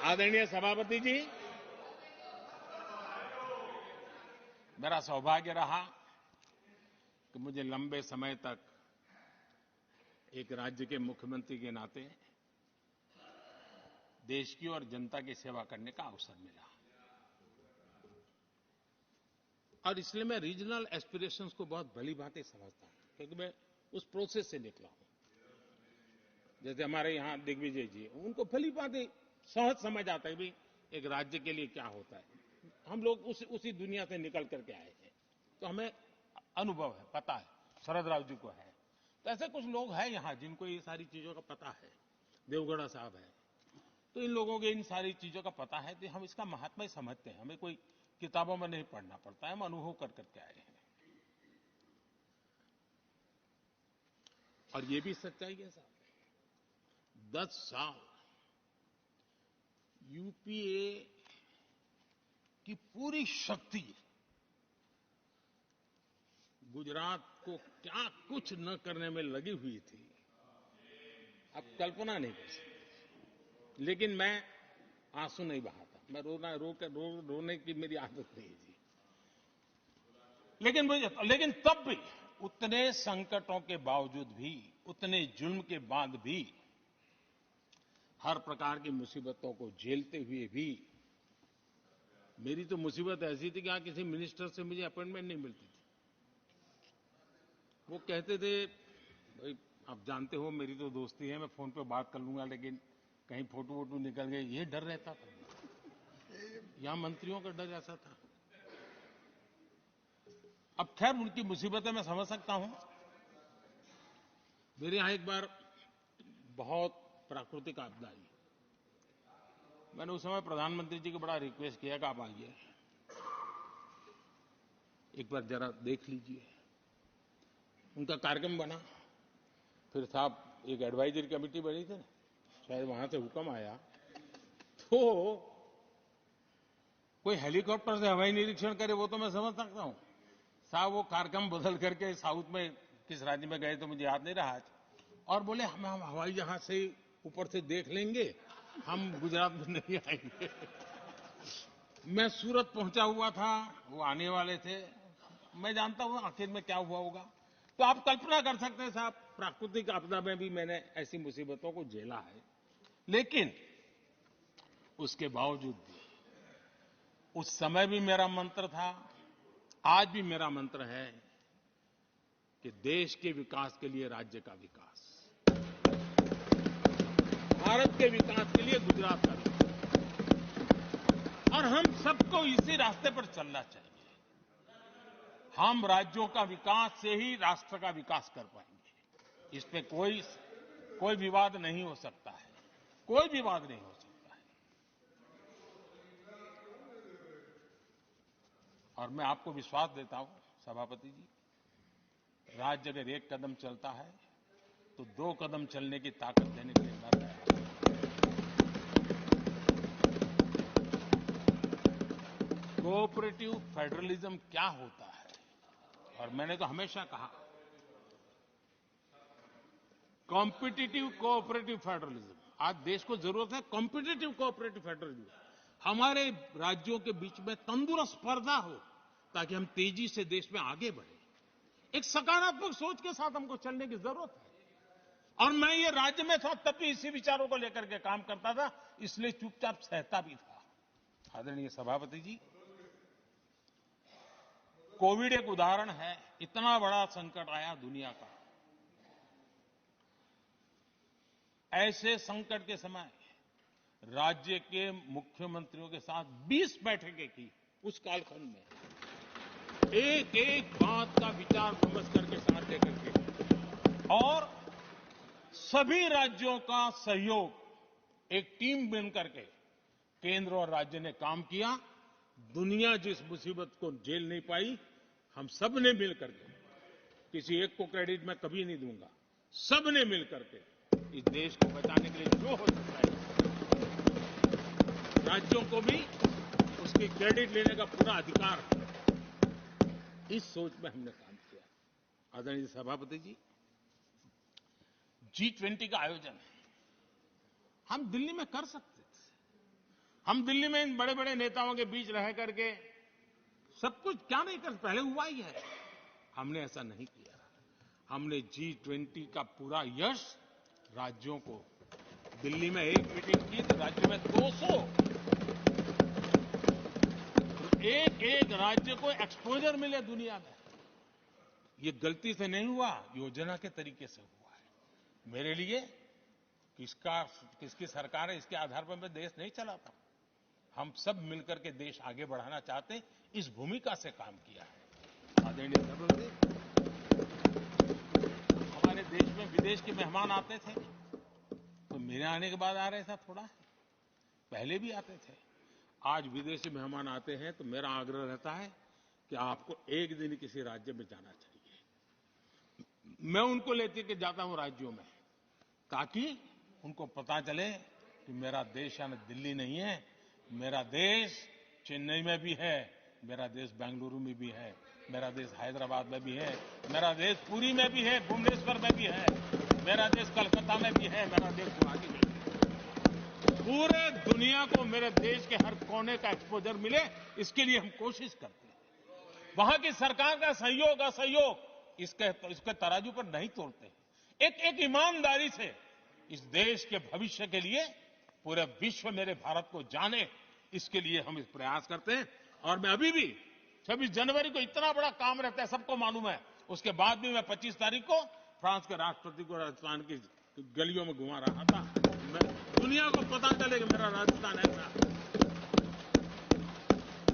आदरणीय सभापति जी, मेरा सौभाग्य रहा कि मुझे लंबे समय तक एक राज्य के मुख्यमंत्री के नाते देश की और जनता की सेवा करने का अवसर मिला। और इसलिए मैं रीजनल एस्पिरेशंस को बहुत भली-भांति समझता हूं, क्योंकि मैं उस प्रोसेस से निकला हूं। जैसे हमारे यहां दिग्विजय जी, उनको भली-भांति सहज समझ आता है कि एक राज्य के लिए क्या होता है। हम लोग उसी दुनिया से निकल करके आए हैं, तो हमें अनुभव है, पता है। शरद राव जी को है, तो ऐसे कुछ लोग हैं यहां जिनको ये सारी चीजों का पता है। देवगढ़ा साहब है, तो इन लोगों के इन सारी चीजों का पता है, तो हम इसका महात्मा समझते हैं। हमें कोई किताबों में नहीं पढ़ना पड़ता है, हम अनुभव कर करके आए हैं। और ये भी सच्चाई है साहब, 10 साल यूपीए की पूरी शक्ति गुजरात को क्या कुछ न करने में लगी हुई थी, आप कल्पना नहीं कर सकते। लेकिन मैं आंसू नहीं बहाता, मैं रोने की मेरी आदत नहीं है जी। लेकिन तब भी उतने संकटों के बावजूद भी, उतने जुल्म के बाद भी, हर प्रकार की मुसीबतों को झेलते हुए भी, मेरी तो मुसीबत ऐसी थी कि यहाँ किसी मिनिस्टर से मुझे अपॉइंटमेंट नहीं मिलती थी। वो कहते थे, भाई आप जानते हो मेरी तो दोस्ती है, मैं फोन पे बात कर लूंगा, लेकिन कहीं फोटो वोटो निकल गए, ये डर रहता था। यहां मंत्रियों का डर ऐसा था। अब खैर उनकी मुसीबतें मैं समझ सकता हूं। मेरे यहां एक बार बहुत प्राकृतिक आपदा आई। मैंने उस समय प्रधानमंत्री जी को बड़ा रिक्वेस्ट किया कि आप आइए, एक बार जरा देख लीजिए। उनका कार्यक्रम बना, फिर साहब एक एडवाइजरी कमेटी बनी थी, शायद वहां से हुक्म आया, तो कोई हेलीकॉप्टर से हवाई निरीक्षण करे वो तो मैं समझ सकता हूं। साहब वो कार्यक्रम बदल करके साउथ में किस राज्य में गए तो मुझे याद नहीं रहा आज, और बोले हम हवाई जहाज से ऊपर से देख लेंगे, हम गुजरात में नहीं आएंगे। मैं सूरत पहुंचा हुआ था, वो आने वाले थे। मैं जानता हूं आखिर में क्या हुआ होगा। तो आप कल्पना कर सकते हैं साहब, प्राकृतिक आपदा में भी मैंने ऐसी मुसीबतों को झेला है। लेकिन उसके बावजूद भी उस समय भी मेरा मंत्र था, आज भी मेरा मंत्र है कि देश के विकास के लिए राज्य का विकास, भारत के विकास के लिए गुजरात का विकास, और हम सबको इसी रास्ते पर चलना चाहिए। हम राज्यों का विकास से ही राष्ट्र का विकास कर पाएंगे। इस पे कोई विवाद नहीं हो सकता है, कोई विवाद नहीं हो सकता है। और मैं आपको विश्वास देता हूं सभापति जी, राज्य अगर एक कदम चलता है तो 2 कदम चलने की ताकत देने के लिए मैं तैयार हूं। कोऑपरेटिव फेडरलिज्म क्या होता है, और मैंने तो हमेशा कहा, कॉम्पिटिटिव कोऑपरेटिव फेडरलिज्म। आज देश को जरूरत है कॉम्पिटिटिव कोऑपरेटिव फेडरलिज्म। हमारे राज्यों के बीच में तंदुरुस्त स्पर्धा हो, ताकि हम तेजी से देश में आगे बढ़े। एक सकारात्मक सोच के साथ हमको चलने की जरूरत है। और मैं ये राज्य में था तब भी इसी विचारों को लेकर के काम करता था, इसलिए चुपचाप सहता भी था। आदरणीय सभापति जी, कोविड एक उदाहरण है। इतना बड़ा संकट आया दुनिया का, ऐसे संकट के समय राज्य के मुख्यमंत्रियों के साथ 20 बैठकें की। उस कालखंड में एक एक बात का विचार विमर्श करके साथ लेकर के, और सभी राज्यों का सहयोग, एक टीम बन करके केंद्र और राज्य ने काम किया। दुनिया जिस मुसीबत को झेल नहीं पाई, हम सब ने मिलकर के, किसी एक को क्रेडिट मैं कभी नहीं दूंगा, सब ने मिलकर के इस देश को बचाने के लिए जो हो सकता है, राज्यों को भी उसकी क्रेडिट लेने का पूरा अधिकार है। इस सोच में हमने काम किया। आदरणीय सभापति जी, G20 का आयोजन हम दिल्ली में कर सकते थे, हम दिल्ली में इन बड़े बड़े नेताओं के बीच रह करके सब कुछ क्या नहीं कर, पहले हुआ ही है। हमने ऐसा नहीं किया। हमने G20 का पूरा यश राज्यों को, दिल्ली में एक मीटिंग की तो राज्य में 200, एक एक राज्य को एक्सपोजर मिले दुनिया में। ये गलती से नहीं हुआ, योजना के तरीके से हुआ है। मेरे लिए किसकी सरकार है इसके आधार पर मैं देश नहीं चलाता। हम सब मिलकर के देश आगे बढ़ाना चाहते हैं, इस भूमिका से काम किया है। आदरणीय सभापति, हमारे देश में विदेश के मेहमान आते थे तो मेरे आने के बाद आ रहे थे, थोड़ा पहले भी आते थे। आज विदेशी मेहमान आते हैं तो मेरा आग्रह रहता है कि आपको एक दिन किसी राज्य में जाना चाहिए। मैं उनको लेते के जाता हूं राज्यों में, ताकि उनको पता चले कि मेरा देश यानी दिल्ली नहीं है, मेरा देश चेन्नई में भी है, मेरा देश बेंगलुरु में भी है, मेरा देश हैदराबाद में भी है, मेरा देश पुरी में भी है, भुवनेश्वर में भी है, मेरा देश कलकत्ता में भी है, मेरा देश गुवाहाटी में भी है। पूरे दुनिया को मेरे देश के हर कोने का एक्सपोजर मिले, इसके लिए हम कोशिश करते हैं। वहां की सरकार का सहयोग असहयोग इसके तराजू पर नहीं तोड़ते। एक ईमानदारी से इस देश के भविष्य के लिए पूरे विश्व मेरे भारत को जाने, इसके लिए हम इस प्रयास करते हैं। और मैं अभी भी 26 जनवरी को इतना बड़ा काम रहता है, सबको मालूम है। उसके बाद भी मैं 25 तारीख को फ्रांस के राष्ट्रपति को राजस्थान की गलियों में घुमा रहा था। मैं दुनिया को पता चले कि मेरा राजस्थान ऐसा